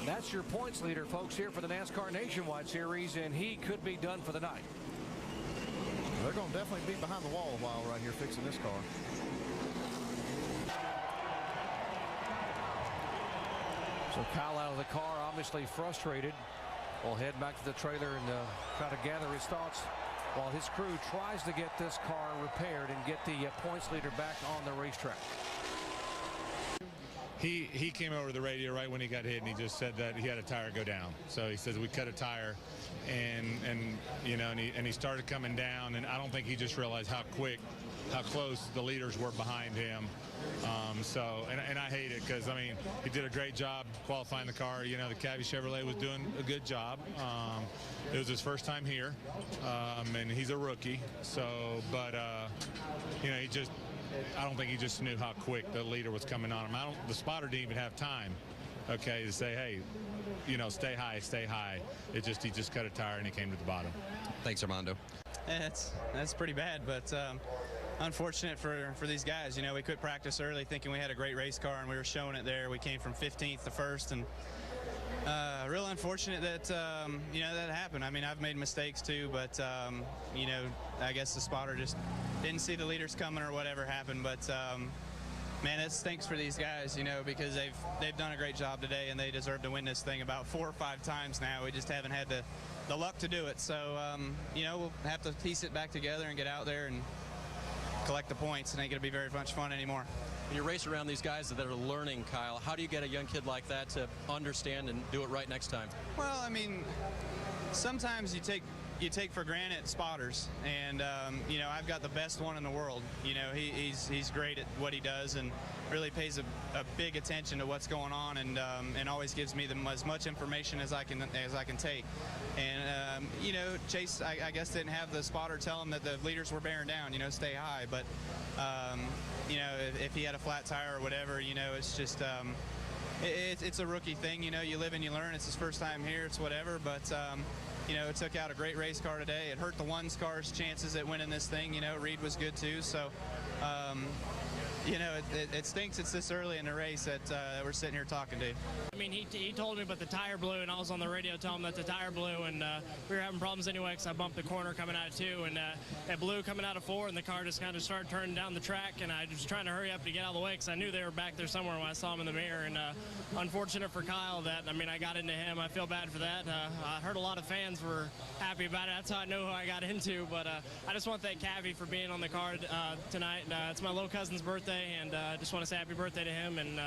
That's your points leader, folks, here for the NASCAR Nationwide Series, and he could be done for the night. They're going to definitely be behind the wall a while right here fixing this car. So Kyle out of the car, obviously frustrated. We'll head back to the trailer and try to gather his thoughts while his crew tries to get this car repaired and get the points leader back on the racetrack. He came over to the radio right when he got hit, and he just said that he had a tire go down. So he says we cut a tire, and he started coming down, and I don't think he just realized how close the leaders were behind him. And I hate it because, I mean, he did a great job qualifying the car. You know, the Cabby Chevrolet was doing a good job. It was his first time here, and he's a rookie. So, but, I don't think he just knew how quick the leader was coming on him. The spotter didn't even have time, okay, to say, hey, stay high, stay high. He just cut a tire and he came to the bottom. Thanks, Armando. That's pretty bad, but unfortunate for these guys. We quit practice early thinking we had a great race car, and we were showing it there. We came from 15th to 1st, and real unfortunate that that happened. I mean, I've made mistakes too, but I guess the spotter just didn't see the leaders coming or whatever happened. But man, it stinks for these guys, because they've done a great job today, and they deserve to win this thing about 4 or 5 times now. We just haven't had the luck to do it. So we'll have to piece it back together and get out there and collect the points. It ain't going to be very much fun anymore. You race around these guys that are learning, Kyle. How do you get a young kid like that to understand and do it right next time? Well, I mean, sometimes you take for granted spotters, and I've got the best one in the world. He's great at what he does and really pays a big attention to what's going on, and always gives me as much information as I can take. And Chase, I guess, didn't have the spotter tell him that the leaders were bearing down. Stay high. But if he had a flat tire or whatever, it's just it's a rookie thing. You live and you learn. It's his first time here. It's whatever. But it took out a great race car today. It hurt the one car's chances at winning this thing. Reed was good too. So, it stinks it's this early in the race that we're sitting here talking to. I mean, he told me about the tire blew, and I was on the radio telling him that the tire blew, and we were having problems anyway because I bumped the corner coming out of 2, and it blew coming out of 4, and the car just kind of started turning down the track, and I was trying to hurry up to get out of the way because I knew they were back there somewhere when I saw them in the mirror. And unfortunate for Kyle that, I got into him. I feel bad for that. I heard a lot of fans were happy about it. That's how I know who I got into. But I just want to thank Cabby for being on the card tonight. It's my little cousin's birthday, and I just want to say happy birthday to him, and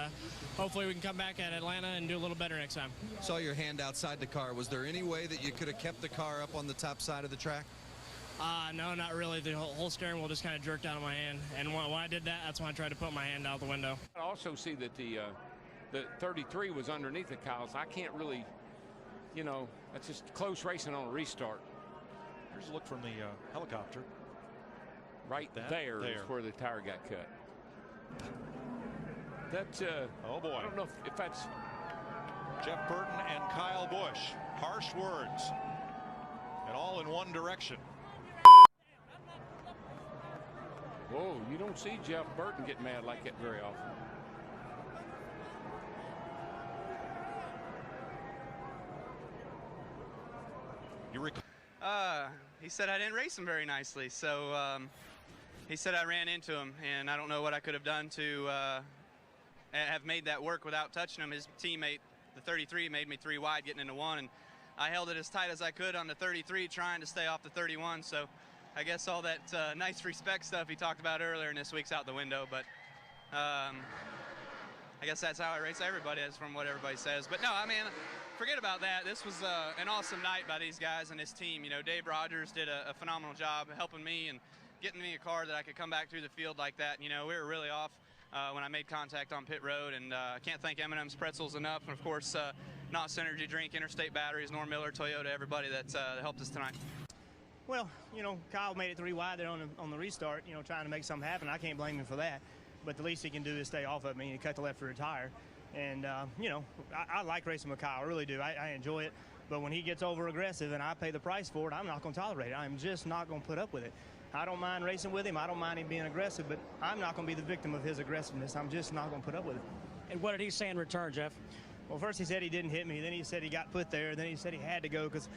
hopefully we can come back at Atlanta and do a little better next time. Saw your hand outside the car. Was there any way that you could have kept the car up on the top side of the track? No, not really. The whole steering wheel just kind of jerked out of my hand, and when I did that, that's when I tried to put my hand out the window. I also see that the 33 was underneath the Kyle's. I can't really, that's just close racing on a restart. Here's a look from the helicopter. Right there is where the tire got cut. That's oh boy. I don't know if that's Jeff Burton and Kyle Busch. Harsh words, and all in one direction. Whoa, you don't see Jeff Burton get mad like that very often. He said I didn't race him very nicely, so he said I ran into him, and I don't know what I could have done to have made that work without touching him. His teammate, the 33, made me 3 wide getting into 1, and I held it as tight as I could on the 33, trying to stay off the 31. So I guess all that nice respect stuff he talked about earlier in this week's out the window. But I guess that's how I race everybody, is from what everybody says. But no, forget about that. This was an awesome night by these guys and this team. Dave Rogers did a phenomenal job helping me and getting me a car that I could come back through the field like that. We were really off when I made contact on pit road, and I can't thank M&M's Pretzels enough, and of course NOS Energy Drink, Interstate Batteries, Norm Miller, Toyota, everybody that helped us tonight. Well, Kyle made it 3 wide there on the restart, trying to make something happen. I can't blame him for that, but the least he can do is stay off of me and cut the left rear tire. And I like racing with Kyle, I really do. I enjoy it, but when he gets over aggressive and I pay the price for it, I'm not going to tolerate it. I'm just not going to put up with it. I don't mind racing with him. I don't mind him being aggressive, but I'm not going to be the victim of his aggressiveness. I'm just not going to put up with it. And what did he say in return, Jeff? Well, first he said he didn't hit me, then he said he got put there, then he said he had to go because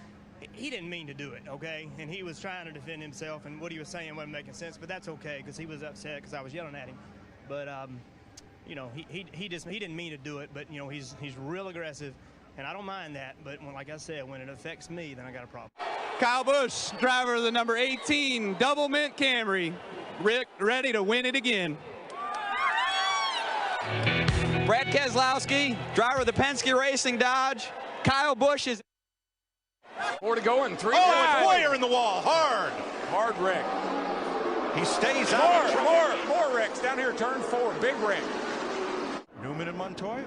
he didn't mean to do it, okay? And he was trying to defend himself, and what he was saying wasn't making sense, but that's okay because he was upset because I was yelling at him. But, you know, he didn't mean to do it, but, you know, he's real aggressive, and I don't mind that, but like I said, when it affects me, then I got a problem. Kyle Busch, driver of the number 18 Double Mint Camry, ready to win it again. Brad Keselowski, driver of the Penske Racing Dodge. Kyle Busch is... 4 to go and 3 Oh, Boyer in the wall, hard wreck. He stays out. More wrecks down here, turn 4, big wreck. Newman and Montoya.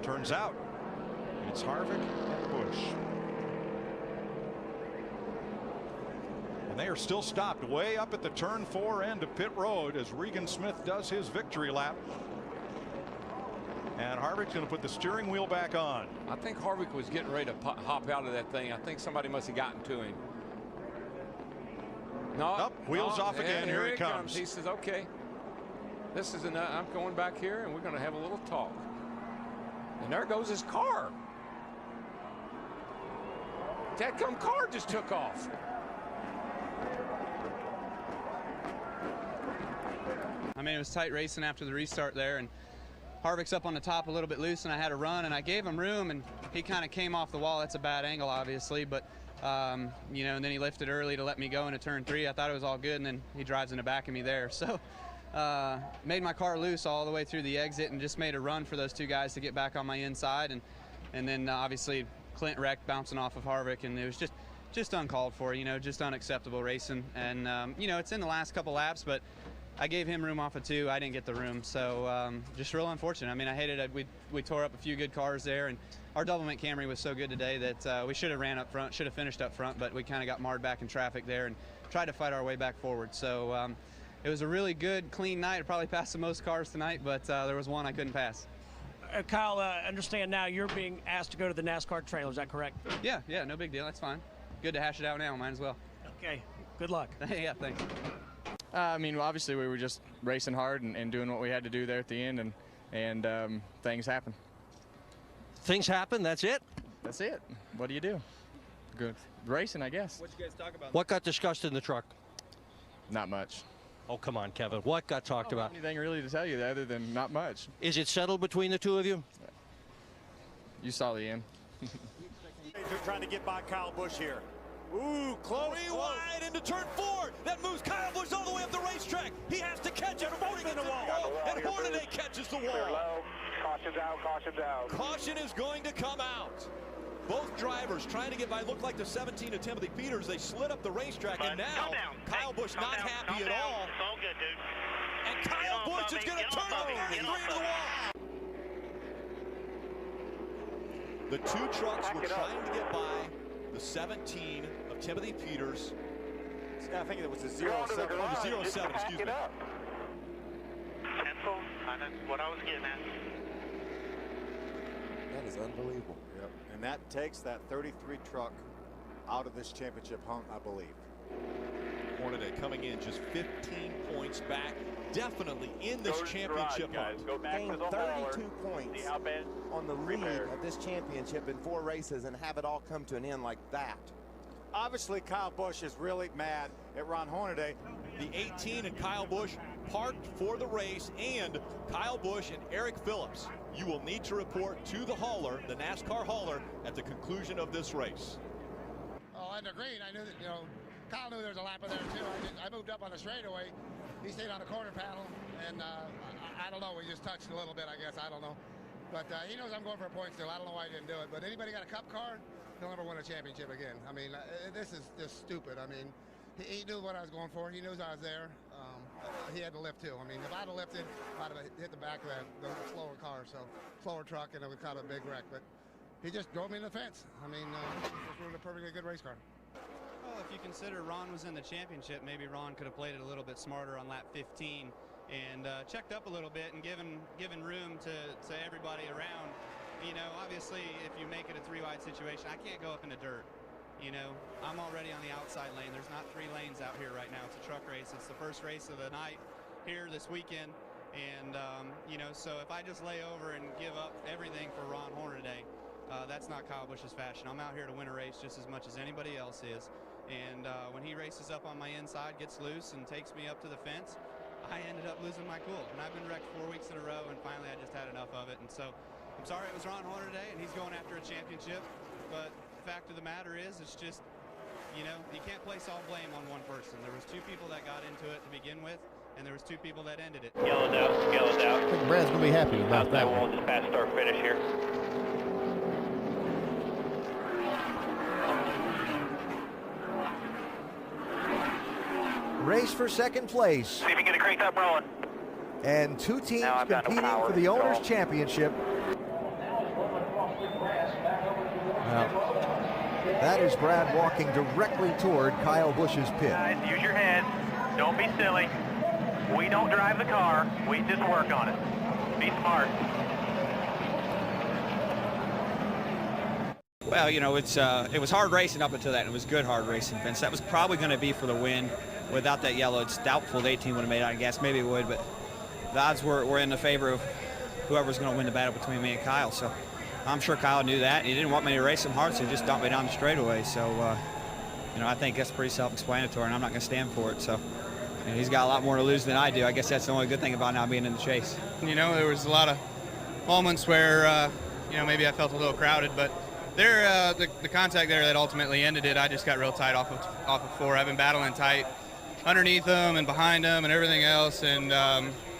Turns out it's Harvick and Busch. And they are still stopped way up at the turn 4 end of pit road as Regan Smith does his victory lap. And Harvick's going to put the steering wheel back on. I think Harvick was getting ready to hop out of that thing. I think somebody must have gotten to him. No, wheels off again. Here he comes. He says, okay, this is enough. I'm going back here and we're going to have a little talk. And there goes his car. That car just took off. I mean, it was tight racing after the restart there, and Harvick's up on the top a little bit loose, and I had to run, and I gave him room, and he kind of came off the wall. That's a bad angle, obviously, but you know, and then he lifted early to let me go into turn 3. I thought it was all good, and then he drives in the back of me there. So made my car loose all the way through the exit and just made a run for those 2 guys to get back on my inside, and then obviously Clint wrecked bouncing off of Harvick, and it was just uncalled for, you know, just unacceptable racing. And you know, it's in the last couple laps, but I gave him room off of 2. I didn't get the room, so just real unfortunate. I mean, I hated it. We tore up a few good cars there, and our Double Mint Camry was so good today that we should have ran up front, should have finished up front, but we kind of got marred back in traffic there and tried to fight our way back forward. So it was a really good, clean night. I probably passed the most cars tonight, but there was one I couldn't pass. Kyle, understand now you're being asked to go to the NASCAR trailer. Is that correct? Yeah, no big deal. That's fine. Good to hash it out now. Might as well. Okay. Good luck. Yeah, thanks. I mean, obviously we were just racing hard and doing what we had to do there at the end, and things happen. Things happen, that's it? That's it. What do you do? Good racing, I guess. What'd you guys talk about? What got discussed in the truck? Not much. Oh, come on, Kevin. What got talked about? Anything really to tell you other than not much. Is it settled between the 2 of you? You saw the end. They're trying to get by Kyle Busch here. Ooh, close. Wide into turn 4. That moves Kyle Busch all the way up the racetrack. He has to catch it before he gets in the wall. And Hornaday catches the wall. Caution's out, caution's out. Caution is going to come out. Both drivers trying to get by. Looked like the 17 of Timothy Peters. They slid up the racetrack, and now Kyle Busch not happy at all. It's all good, dude. And Kyle Busch is going to turn the 33 to the wall. The 2 trucks were trying to get by the 17 of Timothy Peters. I think it was a 07. Oh, the 07, excuse me. Pencil, that's what I was getting at. That is unbelievable. Yep. And that takes that 33 truck out of this championship hunt, I believe. Hornaday coming in just 15 points back, definitely in this championship hunt. Gained 32 points on the lead of this championship in 4 races and have it all come to an end like that. Obviously, Kyle Busch is really mad at Ron Hornaday. The 18 and Kyle Busch parked for the race, and Kyle Busch and Eric Phillips, you will need to report to the hauler, the NASCAR hauler, at the conclusion of this race. Oh, on the green, I knew that, you know, Kyle knew there was a lap in there too. I moved up on the straightaway. He stayed on the quarter panel, and I don't know. We just touched a little bit, I guess. I don't know. But he knows I'm going for a point still. I don't know why he didn't do it. But anybody got a cup car, he'll never win a championship again. I mean, this is just stupid. I mean, he knew what I was going for. He knew I was there. He had to lift too. I mean, if I'd have lifted, I'd have hit the back of the slower car, so slower truck, and it would cause a big wreck. But he just drove me in the fence. I mean, just ruined a perfectly good race car. Well, if you consider Ron was in the championship, maybe Ron could have played it a little bit smarter on lap 15 and checked up a little bit and given room to everybody around. You know, obviously, if you make it a 3-wide situation, I can't go up in the dirt. You know, I'm already on the outside lane. There's not 3 lanes out here right now. It's a truck race. It's the first race of the night here this weekend. And, you know, so if I just lay over and give up everything for Ron Hornaday, that's not Kyle Busch's fashion. I'm out here to win a race just as much as anybody else is. And when he races up on my inside, gets loose, and takes me up to the fence, I ended up losing my cool. And I've been wrecked 4 weeks in a row, and finally I just had enough of it. And so I'm sorry it was Ron Hornaday, and he's going after a championship. But the fact of the matter is, it's just, you know, you can't place all blame on one person. There was 2 people that got into it to begin with, and there was 2 people that ended it. Yellowed out, yellowed out. I think Brad's going to be happy about that one. Just past start finish here. Race for second place. See if you can get a crank up rolling. And 2 teams competing for the Owners' Championship. Now, that is Brad walking directly toward Kyle Busch's pit. Guys, use your head. Don't be silly. We don't drive the car. We just work on it. Be smart. Well, you know, it was hard racing up until that, and it was good hard racing, Vince. That was probably going to be for the win. Without that yellow, it's doubtful the 18 would have made it out of gas. Maybe it would, but the odds were in the favor of whoever's going to win the battle between me and Kyle. So I'm sure Kyle knew that. He didn't want me to race him hard, so he just dumped me down the straightaway. So, you know, I think that's pretty self-explanatory, and I'm not going to stand for it. So, you know, he's got a lot more to lose than I do. I guess that's the only good thing about now being in the chase. You know, there was a lot of moments where, you know, maybe I felt a little crowded, but there, the contact there that ultimately ended it, I just got real tight off of 4. I've been battling tight underneath him and behind him and everything else, and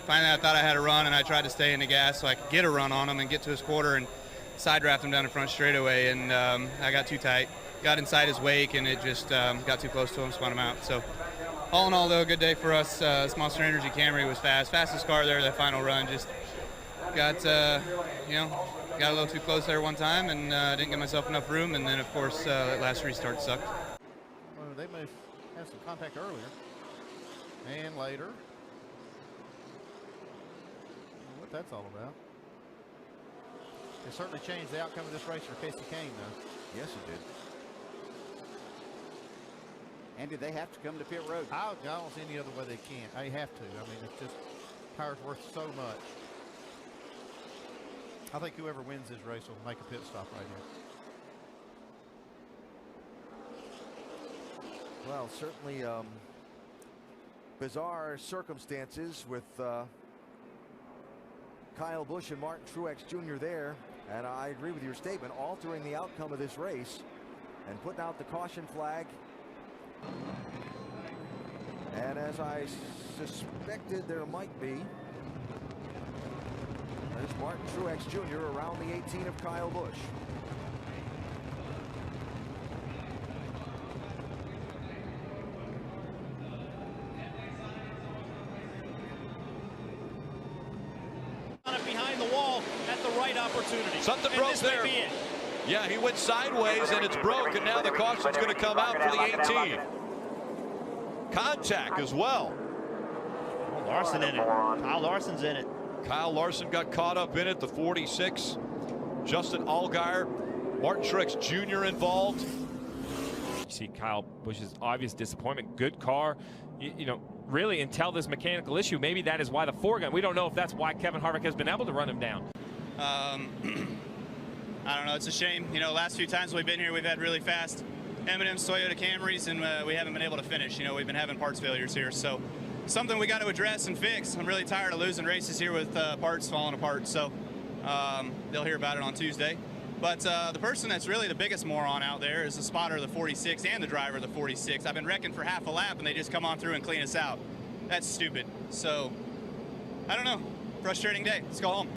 finally I thought I had a run, and I tried to stay in the gas so I could get a run on him and get to his quarter and side draft him down the front straightaway, and I got too tight, got inside his wake, and it just got too close to him, spun him out. So all in all, though, a good day for us. This Monster Energy Camry was fastest car there, that final run. Just got you know, got a little too close there one time, and didn't give myself enough room, and then of course that last restart sucked. Well, they may have some contact earlier and later. What that's all about. It certainly changed the outcome of this race for Casey Kane, though. Yes, it did. Andy, they have to come to pit road. I don't see any other way they can't. They have to. I mean, it's just, power's worth so much. I think whoever wins this race will make a pit stop right here. Well, certainly bizarre circumstances with Kyle Busch and Martin Truex Jr. there. And I agree with your statement, altering the outcome of this race and putting out the caution flag. And as I suspected there might be, there's Martin Truex Jr. around the 18 of Kyle Busch. Behind the wall at the right opportunity. Something broke there. Yeah, he went sideways and it's broke, and now the caution's going to come out for the 18. Contact as well. Oh, Larson in it. Kyle Larson's in it. Kyle Larson got caught up in it, the 46. Justin Allgaier, Martin Truex Jr. involved. You see Kyle Busch's obvious disappointment. Good car. You know, really, until this mechanical issue, maybe that is why the foregun. We don't know if that's why Kevin Harvick has been able to run him down. I don't know. It's a shame. You know, last few times we've been here, we've had really fast M&M's Toyota Camrys, and we haven't been able to finish. You know, we've been having parts failures here. So something we got to address and fix. I'm really tired of losing races here with parts falling apart. So they'll hear about it on Tuesday. But the person that's really the biggest moron out there is the spotter of the 46 and the driver of the 46. I've been wrecking for half a lap, and they just come on through and clean us out. That's stupid. So, I don't know. Frustrating day. Let's go home.